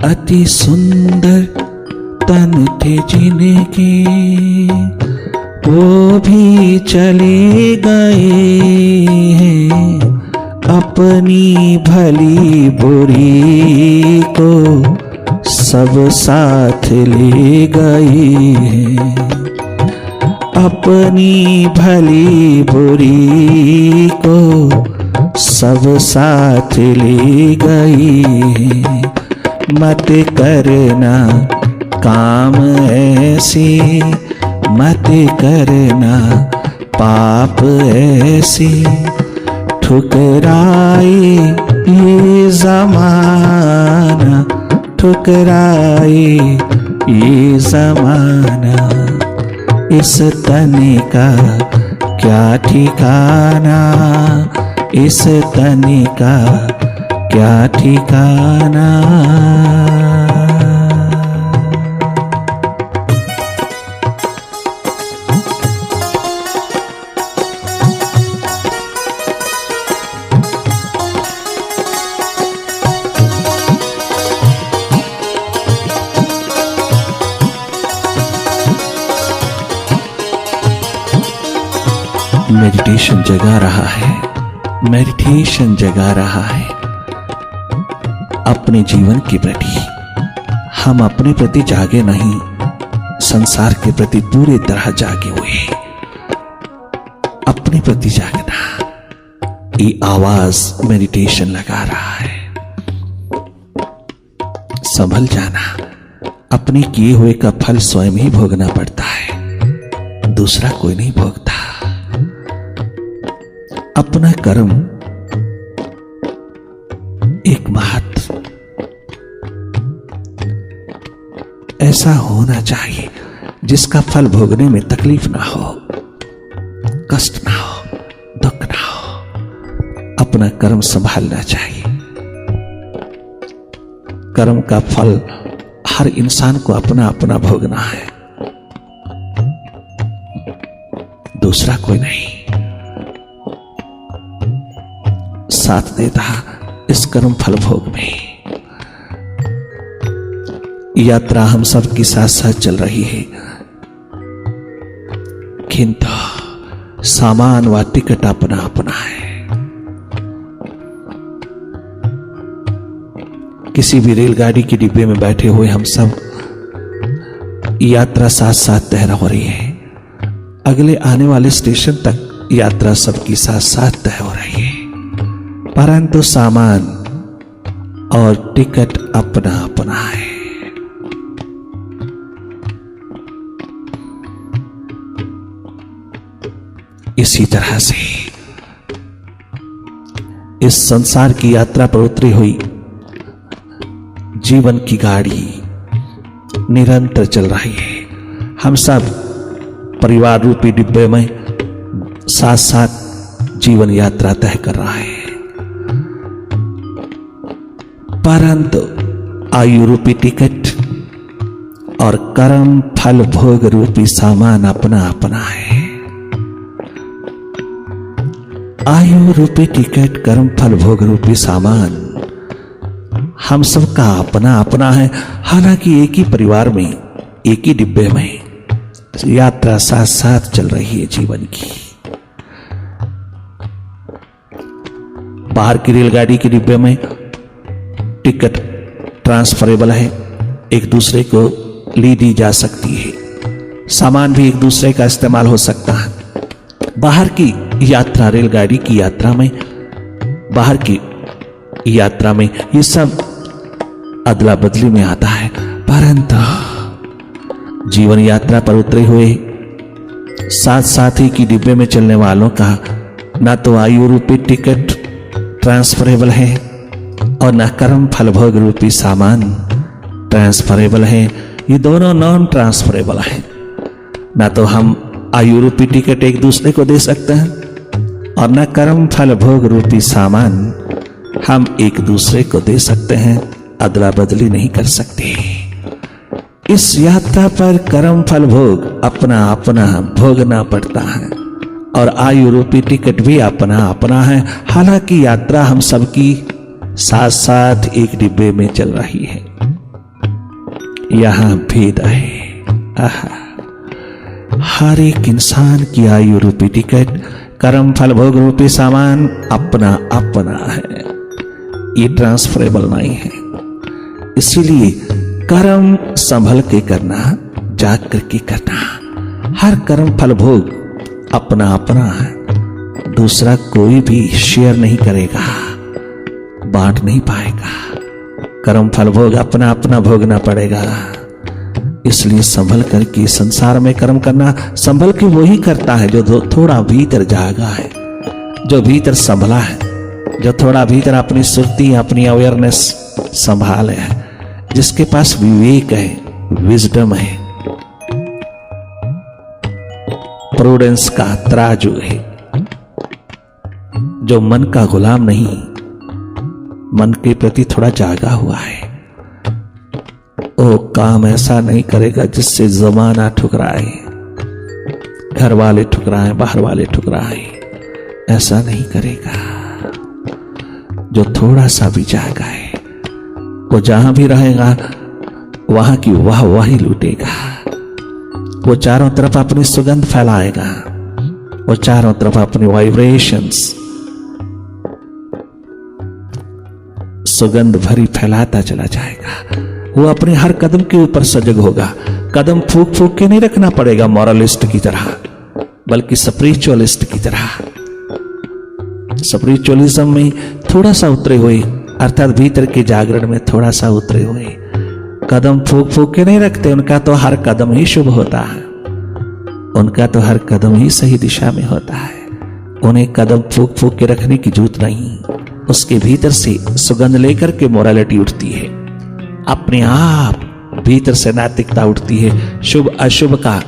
अति सुंदर तन थे जिनके वो भी चले गए हैं, अपनी भली बुरी को सब साथ ले गए हैं, अपनी भली बुरी को सब साथ ले गए हैं। मत करना काम ऐसे, मत करना पाप ऐसे, ठुकराए ये ज़माना, ठुकराए ये ज़माना। इस तन का क्या ठिकाना, इस तन का क्या ठिकाना। मेडिटेशन जगा रहा है, मेडिटेशन जगा रहा है अपने जीवन के प्रति। हम अपने प्रति जागे नहीं, संसार के प्रति पूरी तरह जागे हुए। अपने प्रति जागना, ये आवाज मेडिटेशन लगा रहा है। संभल जाना, अपने किए हुए का फल स्वयं ही भोगना पड़ता है, दूसरा कोई नहीं भोगता। अपना कर्म एक महत्व ऐसा होना चाहिए जिसका फल भोगने में तकलीफ ना हो, कष्ट ना हो, दुख ना हो। अपना कर्म संभालना चाहिए। कर्म का फल हर इंसान को अपना अपना भोगना है, दूसरा कोई नहीं साथ देता इस कर्म फल भोग में। यात्रा हम सब के साथ साथ चल रही है, किंतु सामान व टिकट अपना अपना है। किसी भी रेलगाड़ी के डिब्बे में बैठे हुए हम सब यात्रा साथ साथ तय हो रही है। अगले आने वाले स्टेशन तक यात्रा सबकी साथ साथ तय हो रही है, परंतु सामान और टिकट अपना अपना है। इसी तरह से इस संसार की यात्रा पर उतरी हुई जीवन की गाड़ी निरंतर चल रही है। हम सब परिवार रूपी डिब्बे में साथ साथ जीवन यात्रा तय कर रहा है, परंतु आयु रूपी टिकट और कर्म फल भोग रूपी सामान अपना अपना है। आयु रूपी टिकट, कर्म फल भोग रूपी सामान हम सबका अपना अपना है। हालांकि एक ही परिवार में, एक ही डिब्बे में यात्रा साथ साथ चल रही है जीवन की। बाहर की रेलगाड़ी के डिब्बे में टिकट ट्रांसफरेबल है, एक दूसरे को ली दी जा सकती है, सामान भी एक दूसरे का इस्तेमाल हो सकता है। बाहर की यात्रा, रेलगाड़ी की यात्रा में, बाहर की यात्रा में ये सब अदला बदली में आता है, परंतु जीवन यात्रा पर उतरे हुए साथ साथी की डिब्बे में चलने वालों का ना तो आयु रूपी टिकट ट्रांसफरेबल है और ना कर्म फल भोग रूपी सामान ट्रांसफरेबल है। ये दोनों नॉन ट्रांसफरेबल है। ना तो हम आयु रूपी टिकट एक दूसरे को दे सकते हैं और ना कर्म फल भोग रूपी सामान हम एक दूसरे को दे सकते हैं, अदला बदली नहीं कर सकते। इस यात्रा पर कर्म फल भोग अपना अपना भोगना पड़ता है और आयु रूपी टिकट भी अपना अपना है। हालांकि यात्रा हम सबकी साथ साथ एक डिब्बे में चल रही है, यहां भेद है। आहा, हर एक इंसान की आयु रूपी टिकट, कर्म फल भोग रूपी सामान अपना अपना है, ये ट्रांसफरेबल नहीं है। इसीलिए कर्म संभल के करना, जाग करके करना। हर कर्म फल भोग अपना अपना है, दूसरा कोई भी शेयर नहीं करेगा, बांट नहीं पाएगा। कर्म फल भोग अपना अपना भोगना पड़ेगा। इसलिए संभल करके संसार में कर्म करना, संभल के वही करता है जो थोड़ा भीतर जागा है, जो भीतर संभला है, जो थोड़ा भीतर अपनी सुरती, अपनी अवेयरनेस संभाले है, जिसके पास विवेक है, विजडम है, प्रूडेंस का तराजू है, जो मन का गुलाम नहीं, मन के प्रति थोड़ा जागा हुआ है। वो काम ऐसा नहीं करेगा जिससे जमाना ठुकराए, घर वाले ठुकराए, बाहर वाले ठुकराए, ऐसा नहीं करेगा। जो थोड़ा सा भी जागा है वो जहां भी रहेगा वहां की वाही लूटेगा। वो चारों तरफ अपनी सुगंध फैलाएगा, वो चारों तरफ अपनी वाइब्रेशंस सुगंध भरी फैलाता चला जाएगा। वो अपने हर कदम के ऊपर सजग होगा। कदम फूक फूक के नहीं रखना पड़ेगा मॉरलिस्ट की तरह, बल्कि स्पिरिचुअलिस्ट की तरह। स्पिरिचुअलिज्म में थोड़ा सा उतरे हुए, अर्थात भीतर के जागरण में थोड़ा सा उतरे हुए, कदम फूक फूक के नहीं रखते। उनका तो हर कदम ही शुभ होता है, उनका तो हर कदम ही सही दिशा में होता है। उन्हें कदम फूक फूक के रखने की जरूरत नहीं। उसके भीतर से सुगंध लेकर के मोरालिटी उठती है, अपने आप भीतर से नैतिकता उठती है। शुभ अशुभ का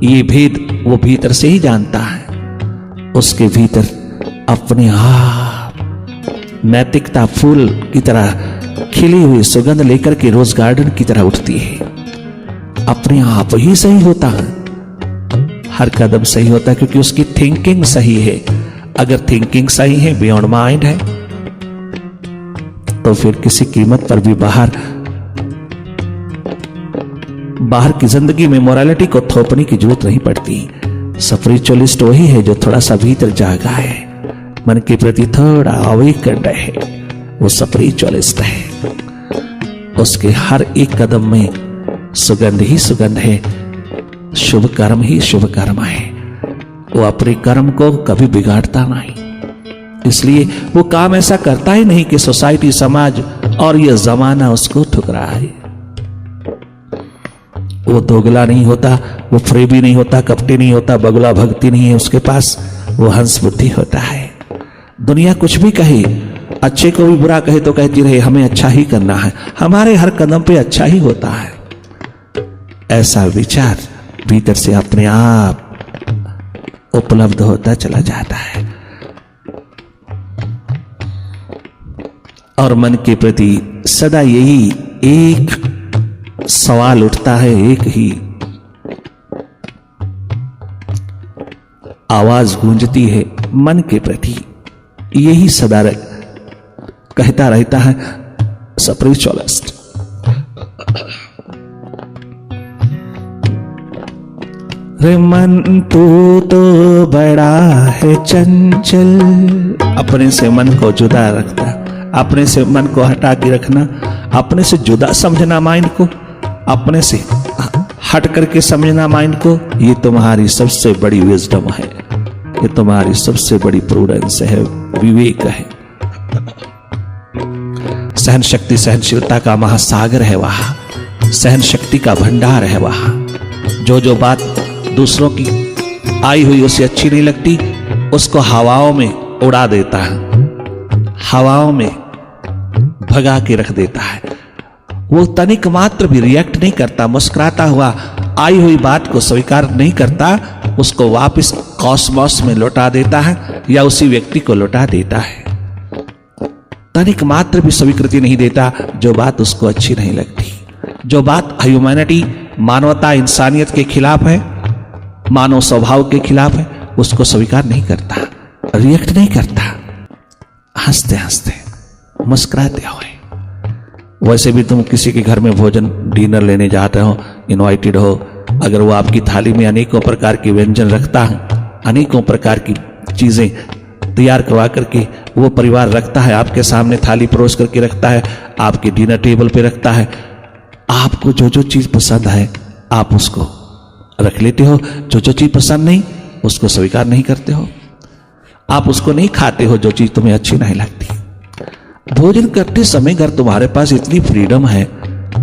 ये भेद वो भीतर से ही जानता है। उसके भीतर अपने आप नैतिकता फूल की तरह खिली हुई सुगंध लेकर के रोज गार्डन की तरह उठती है। अपने आप ही सही होता है, हर कदम सही होता है, क्योंकि उसकी थिंकिंग सही है। अगर थिंकिंग सही है, बियॉन्ड माइंड है, तो फिर किसी कीमत पर भी बाहर की जिंदगी में मोरालिटी को थोपने की जरूरत नहीं पड़ती। स्पिरिचुअलिस्ट वही है जो थोड़ा सा भीतर जागा है, मन के प्रति थोड़ा अवेकन्ड है, वो स्पिरिचुअलिस्ट है। उसके हर एक कदम में सुगंध ही सुगंध है, शुभ कर्म ही शुभ कर्म है। वो अपने कर्म को कभी बिगाड़ता नहीं, इसलिए वो काम ऐसा करता ही नहीं कि सोसाइटी, समाज और ये जमाना उसको ठुकराए। वो दोगला नहीं होता, वो फ्रेबी नहीं होता, कपटी नहीं होता, बगुला भक्ति नहीं है उसके पास, वो हंस बुद्धि होता है। दुनिया कुछ भी कहे, अच्छे को भी बुरा कहे तो कहती रहे, हमें अच्छा ही करना है, हमारे हर कदम पे अच्छा ही होता है। ऐसा विचार भीतर से अपने आप उपलब्ध होता चला जाता है। और मन के प्रति सदा यही एक सवाल उठता है, एक ही आवाज गूंजती है मन के प्रति, यही सदा कहता रहता है स्पिरिचुअलिस्ट। रे मन तू तो बड़ा है चंचल, अपने से मन को जुदा रखता, अपने से मन को हटा के रखना, अपने से जुदा समझना माइंड को, अपने से हट करके समझना माइंड को, ये तुम्हारी सबसे बड़ी विजडम है, ये तुम्हारी सबसे बड़ी प्रूडेंस है, विवेक है। सहन शक्ति, सहनशीलता का महासागर है वहां, सहन शक्ति का भंडार है वहां। जो बात दूसरों की आई हुई उसे अच्छी नहीं लगती, उसको हवाओं में उड़ा देता है, हवाओं में भगा के रख देता है। वो तनिक मात्र भी रिएक्ट नहीं करता, मुस्कुराता हुआ आई हुई बात को स्वीकार नहीं करता, उसको वापस कॉस्मोस में लौटा देता है या उसी व्यक्ति को लौटा देता है। तनिक मात्र भी स्वीकृति नहीं देता जो बात उसको अच्छी नहीं लगती, जो बात ह्यूमैनिटी, मानवता, इंसानियत के खिलाफ है, मानव स्वभाव के खिलाफ है, उसको स्वीकार नहीं करता, रिएक्ट नहीं करता। हंसते हंसते, मुस्कुराते हुए वैसे भी तुम किसी के घर में भोजन डिनर लेने जाते हो, इनवाइटेड हो, अगर वो आपकी थाली में अनेकों प्रकार के व्यंजन रखता है, अनेकों प्रकार की चीजें तैयार करवा करके वो परिवार रखता है, आपके सामने थाली परोस करके रखता है, आपके डिनर टेबल पे रखता है, आपको जो जो चीज पसंद है आप उसको रख लेते हो, जो जो चीज पसंद नहीं उसको स्वीकार नहीं करते हो, आप उसको नहीं खाते हो जो चीज तुम्हें अच्छी नहीं लगती। भोजन करते समय अगर तुम्हारे पास इतनी फ्रीडम है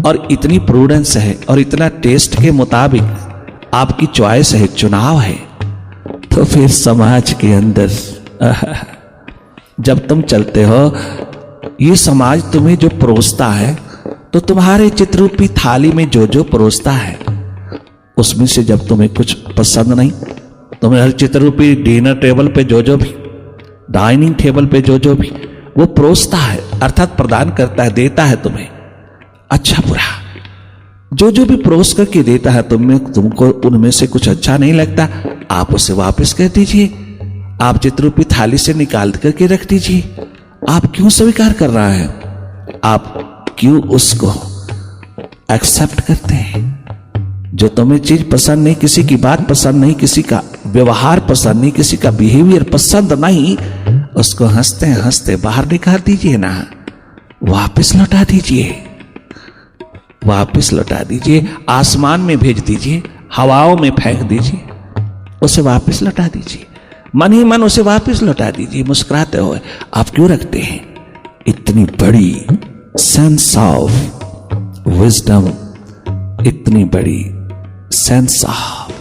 और इतनी प्रूडेंस है और इतना टेस्ट के मुताबिक आपकी चॉइस है, चुनाव है, तो फिर समाज के अंदर जब तुम चलते हो, ये समाज तुम्हें जो परोसता है, तो तुम्हारे चित्ररूपी थाली में जो जो परोसता है उसमें से जब तुम्हें कुछ पसंद नहीं, तुम्हें हर चित्ररूपी डिनर टेबल पे जो जो भी, डाइनिंग टेबल पे जो जो भी वो परोसता है, अर्थात प्रदान करता है, देता है तुम्हें, अच्छा बुरा जो जो भी परोस करके देता है, तुमको उनमें से कुछ अच्छा नहीं लगता, आप उसे वापस कर दीजिए, आप चित्ररूपी थाली से निकाल करके रख दीजिए। आप क्यों स्वीकार कर रहा है? आप क्यों उसको एक्सेप्ट करते हैं? जो तुम्हें चीज पसंद नहीं, किसी की बात पसंद नहीं, किसी का व्यवहार पसंद नहीं, किसी का बिहेवियर पसंद नहीं, उसको हंसते हंसते बाहर निकाल दीजिए ना, वापस लौटा दीजिए, वापस लौटा दीजिए, आसमान में भेज दीजिए, हवाओं में फेंक दीजिए, उसे वापस लौटा दीजिए, मन ही मन उसे वापस लौटा दीजिए मुस्कुराते हुए। आप क्यों रखते हैं इतनी बड़ी सेंस ऑफ विजडम, इतनी बड़ी सेंस ऑफ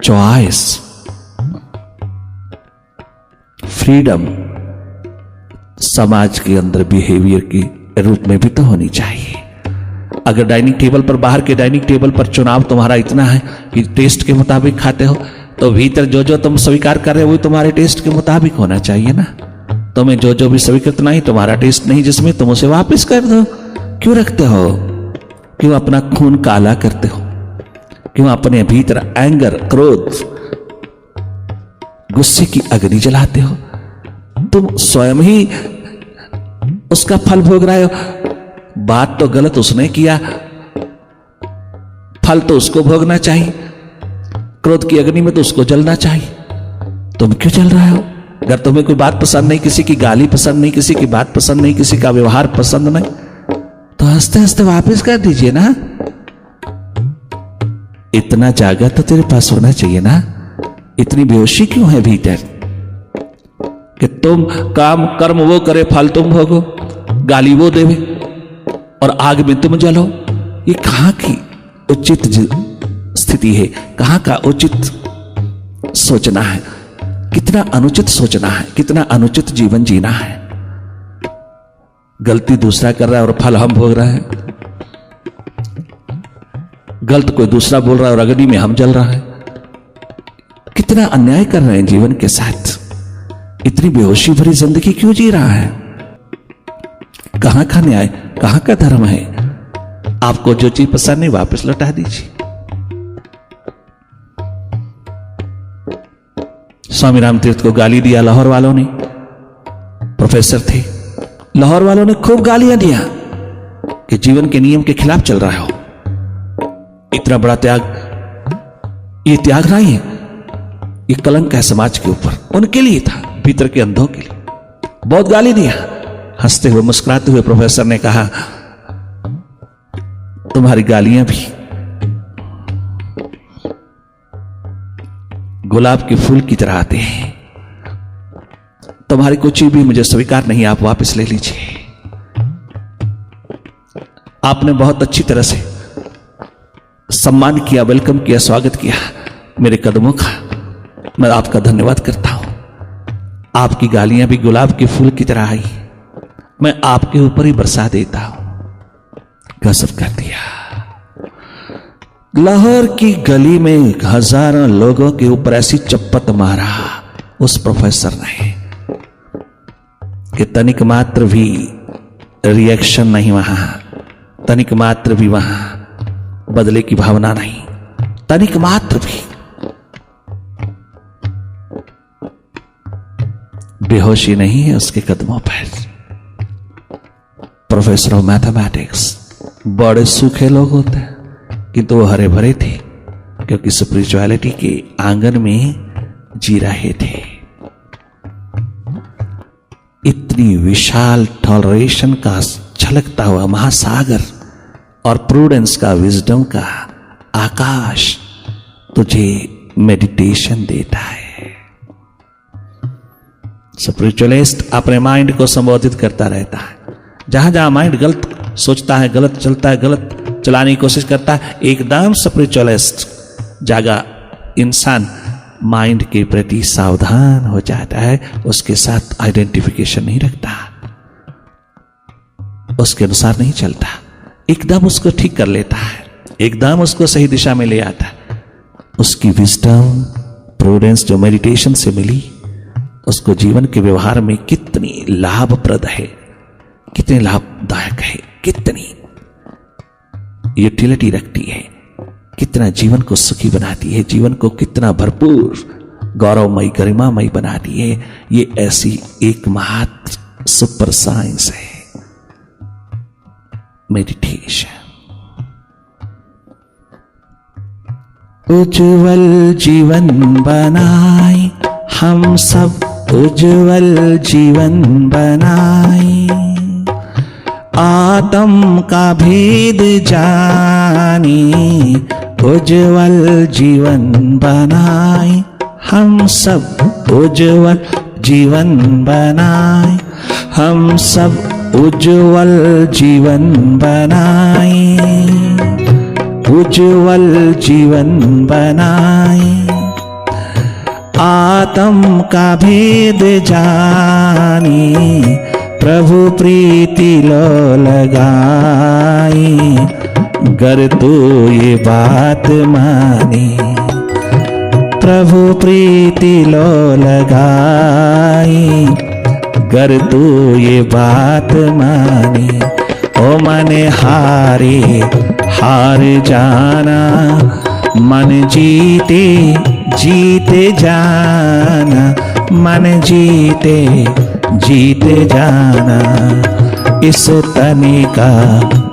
चॉइस, फ्रीडम समाज के अंदर बिहेवियर के रूप में भी तो होनी चाहिए। अगर डाइनिंग टेबल पर, बाहर के डाइनिंग टेबल पर चुनाव तुम्हारा इतना है कि टेस्ट के मुताबिक खाते हो, तो भीतर जो जो तुम स्वीकार कर रहे हो वो तुम्हारे टेस्ट के मुताबिक होना चाहिए ना। तुम्हें जो जो भी स्वीकृत नहीं, तुम्हारा टेस्ट नहीं जिसमें, तुम उसे वापस कर दो। क्यों रखते हो? क्यों अपना खून काला करते हो? क्यों अपने भीतर एंगर, क्रोध, गुस्से की अग्नि जलाते हो? तुम स्वयं ही उसका फल भोग रहे हो। बात तो गलत उसने किया, फल तो उसको भोगना चाहिए, क्रोध की अग्नि में तो उसको जलना चाहिए। तुम क्यों जल रहे हो? अगर तुम्हें कोई बात पसंद नहीं, किसी की गाली पसंद नहीं, किसी की बात पसंद नहीं, किसी का व्यवहार पसंद नहीं, तो हंसते हंसते वापस कर दीजिए ना। इतना जागा तो तेरे पास होना चाहिए ना। इतनी बेहोशी क्यों है भीतर कि तुम काम कर्म वो करे, फल तुम भोगो, गाली वो देवे और आग में तुम जलो? ये कहां की उचित स्थिति है? कहां का उचित सोचना है? कितना अनुचित सोचना है, कितना अनुचित जीवन जीना है। गलती दूसरा कर रहा है और फल हम भोग रहे हैं। गलत कोई दूसरा बोल रहा है और अग्नि में हम जल रहा है। कितना अन्याय कर रहे हैं जीवन के साथ। इतनी बेहोशी भरी जिंदगी क्यों जी रहा है? कहां का न्याय, कहां का धर्म है? आपको जो चीज पसंद नहीं वापस लौटा दीजिए। स्वामी राम तीर्थ को गाली दिया लाहौर वालों ने, प्रोफेसर थे, लाहौर वालों ने खूब गालियां दिया कि जीवन के नियम के खिलाफ चल रहा हो। इतना बड़ा त्याग, ये त्याग नहीं है, ये कलंक है समाज के ऊपर। उनके लिए था, भीतर के अंधों के लिए। बहुत गाली दिया। हंसते हुए मुस्कुराते हुए प्रोफेसर ने कहा, तुम्हारी गालियां भी गुलाब के फूल की तरह आते हैं। तुम्हारी कुछ भी मुझे स्वीकार नहीं, आप वापस ले लीजिए। आपने बहुत अच्छी तरह से सम्मान किया, वेलकम किया, स्वागत किया मेरे कदमों का। मैं आपका धन्यवाद करता हूं। आपकी गालियां भी गुलाब के फूल की तरह आई, मैं आपके ऊपर ही बरसा देता हूं। गजब कर दिया। लाहौर की गली में हजारों लोगों के ऊपर ऐसी चप्पत मारा उस प्रोफेसर ने कि तनिक मात्र भी रिएक्शन नहीं वहां, तनिक मात्र भी वहां बदले की भावना नहीं, तनिक मात्र भी। बेहोशी नहीं है उसके कदमों पर। प्रोफेसर ऑफ मैथमेटिक्स, बड़े सूखे लोग होते हैं किंतु वो हरे भरे थे क्योंकि स्पिरिचुअलिटी के आंगन में जी रहे थे। इतनी विशाल टॉलरेशन का छलकता हुआ महासागर और प्रूडेंस का, विजडम का आकाश तुझे मेडिटेशन देता है। स्पिरिचुअलिस्ट अपने माइंड को संबोधित करता रहता है। जहां जहां माइंड गलत सोचता है, गलत चलता है, गलत चलाने की कोशिश करता है, एकदम स्पिरिचुअलिस्ट जागा इंसान माइंड के प्रति सावधान हो जाता है, उसके साथ आइडेंटिफिकेशन नहीं रखता, उसके अनुसार नहीं चलता, एकदम उसको ठीक कर लेता है, एकदम उसको सही दिशा में ले आता है। उसकी विजडम, प्रूडेंस जो मेडिटेशन से मिली, उसको जीवन के व्यवहार में कितनी लाभप्रद है, कितनी लाभदायक है, कितनी यूटिलिटी रखती है, कितना जीवन को सुखी बनाती है, जीवन को कितना भरपूर, गौरवमयी, गरिमामयी बनाती है। ये ऐसी एकमात्र सुपर साइंस है मेडिटेशन। उज्जवल जीवन बनाए हम सब, उज्जवल जीवन बनाए, आत्म का भेद जाने, उज्जवल जीवन बनाए हम सब, उज्जवल जीवन बनाए हम सब, उज्जवल जीवन बनाए, उज्जवल जीवन बनाए, आत्म का भेद जाने, प्रभु प्रीति लो लगाई, गर तू ये बात मानी, प्रभु प्रीति लो लगाई, गर तू ये बात मानी। ओ मन हारे हार जाना, मन जीते जीते जाना, मन जीते जीते जाना, इस तने का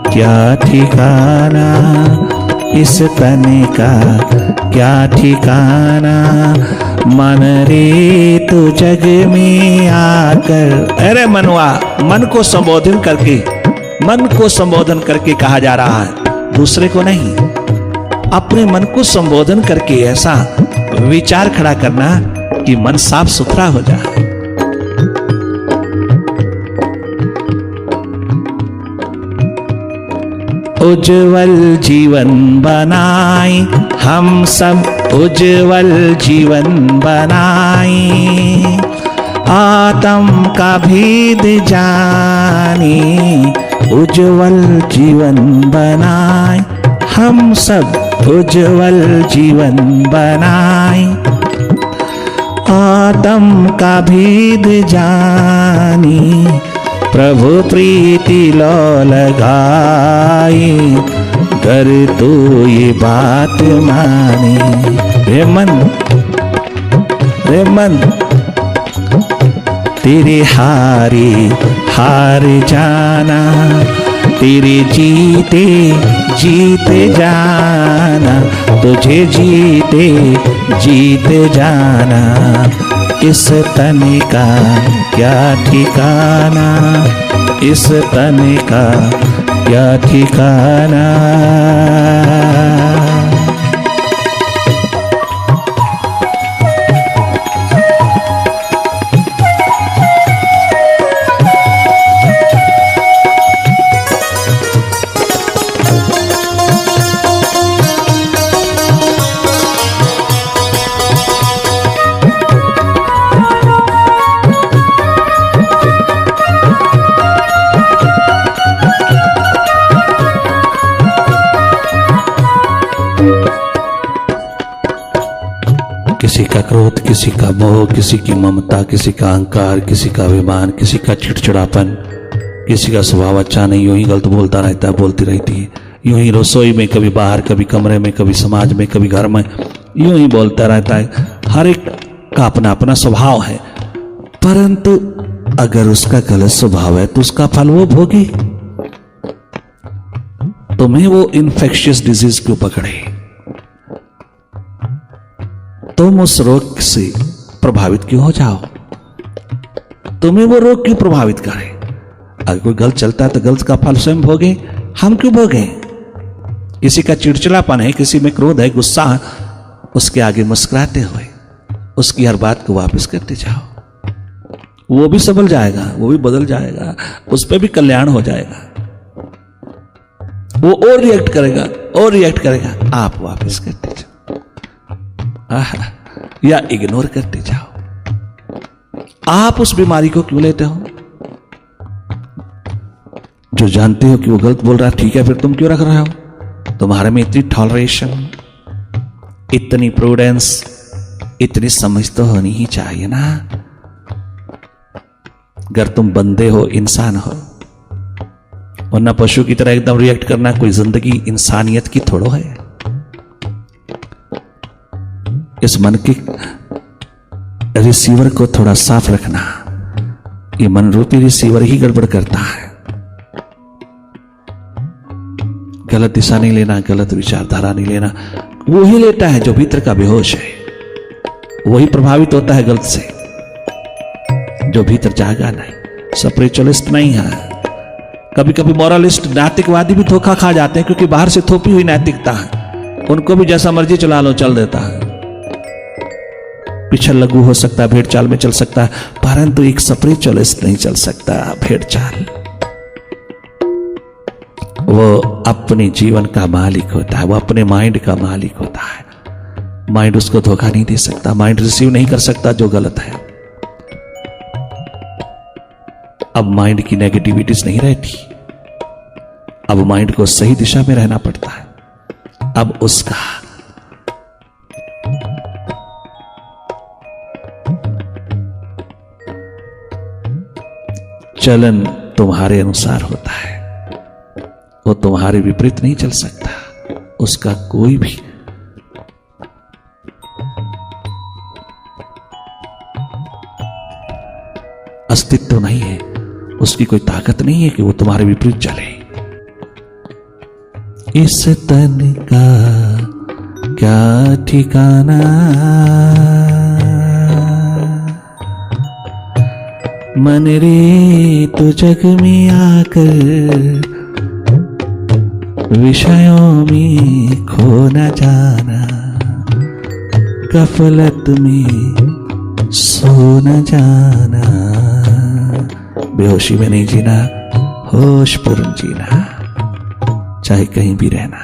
क्या ठिकाना, इस तने का क्या ठिकाना, मन रे तू जग में आकर। अरे मनवा, मन को संबोधन करके, मन को संबोधन करके कहा जा रहा है, दूसरे को नहीं, अपने मन को संबोधन करके ऐसा विचार खड़ा करना कि मन साफ सुथरा हो जाए। उज्जवल जीवन बनाए हम सब, उज्जवल जीवन बनाए, आत्म का भेद जाने, उज्जवल जीवन बनाए हम सब, उज्जवल जीवन बनाए, आत्म का भेद जाने, प्रभु प्रीति लो लगाई, कर तू ये बात मानी। रे मन तेरे हारे हार जाना, तेरे जीते जीते जाना, तुझे जीते जीते जाना, इस तन का क्या ठिकाना, इस तन का क्या ठिकाना। किसी का क्रोध, किसी का मोह, किसी की ममता, किसी का अहंकार, किसी का अभिमान, किसी का चिड़चिड़ापन, किसी का स्वभाव अच्छा नहीं, यूं ही गलत बोलता रहता है, बोलती रहती है, यूं ही रसोई में, कभी बाहर, कभी कमरे में, कभी समाज में, कभी घर में, यूं ही बोलता रहता है। हर एक का अपना अपना स्वभाव है, परंतु अगर उसका गलत स्वभाव है तो उसका फल वो भोगे। तुम्हें वो इन्फेक्शियस डिजीज क्यों पकड़े, तुम उस रोग से प्रभावित क्यों हो जाओ, तुम्हें वो रोग क्यों प्रभावित करे। अगर कोई गलत चलता है तो गलत का फल स्वयं भोगे, हम क्यों भोगे। किसी का चिड़चिड़ापन है, किसी में क्रोध है, गुस्सा है, उसके आगे मुस्कुराते हुए उसकी हर बात को वापस करते जाओ, वो भी संभल जाएगा, वो भी बदल जाएगा, उस पर भी कल्याण हो जाएगा। वो और रिएक्ट करेगा, आप वापस करते जाओ या इग्नोर करते जाओ। आप उस बीमारी को क्यों लेते हो, जो जानते हो कि वो गलत बोल रहा है, ठीक है, फिर तुम क्यों रख रहे हो। तुम्हारे में इतनी टॉलरेशन, इतनी प्रूडेंस, इतनी समझ तो होनी ही चाहिए ना। अगर तुम बंदे हो, इंसान हो, वरना पशु की तरह एकदम रिएक्ट करना कोई जिंदगी इंसानियत की थोड़ो है। इस मन के रिसीवर को थोड़ा साफ रखना, ये मन रूपी रिसीवर ही गड़बड़ करता है। गलत दिशा नहीं लेना, गलत विचारधारा नहीं लेना, वो ही लेता है जो भीतर का बेहोश है, वही प्रभावित होता है गलत से, जो भीतर जागा नहीं। स्पिरिचुअलिस्ट नहीं है, कभी कभी मॉरलिस्ट नैतिकवादी भी धोखा खा जाते हैं, क्योंकि बाहर से थोपी हुई नैतिकता है, उनको भी जैसा मर्जी चला लो चल देता है। पिछल लघु हो सकता है, भेड़ चाल में चल सकता है, परंतु एक स्पिरिचुअलिस्ट नहीं चल सकता भेड़ चाल। वो अपने जीवन का मालिक होता है, वो अपने माइंड का मालिक होता है। माइंड उसको धोखा नहीं दे सकता, माइंड रिसीव नहीं कर सकता जो गलत है। अब माइंड की नेगेटिविटीज नहीं रहती, अब माइंड को सही दिशा में रहना पड़ता है। अब उसका चलन तुम्हारे अनुसार होता है, वो तुम्हारे विपरीत नहीं चल सकता। उसका कोई भी अस्तित्व नहीं है, उसकी कोई ताकत नहीं है कि वो तुम्हारे विपरीत चले। इस तन का क्या ठिकाना, मन रे तो जग में आकर विषयों में खो न जाना, गफलत में सो न जाना। बेहोशी में नहीं जीना, होश पूर्ण जीना, चाहे कहीं भी रहना।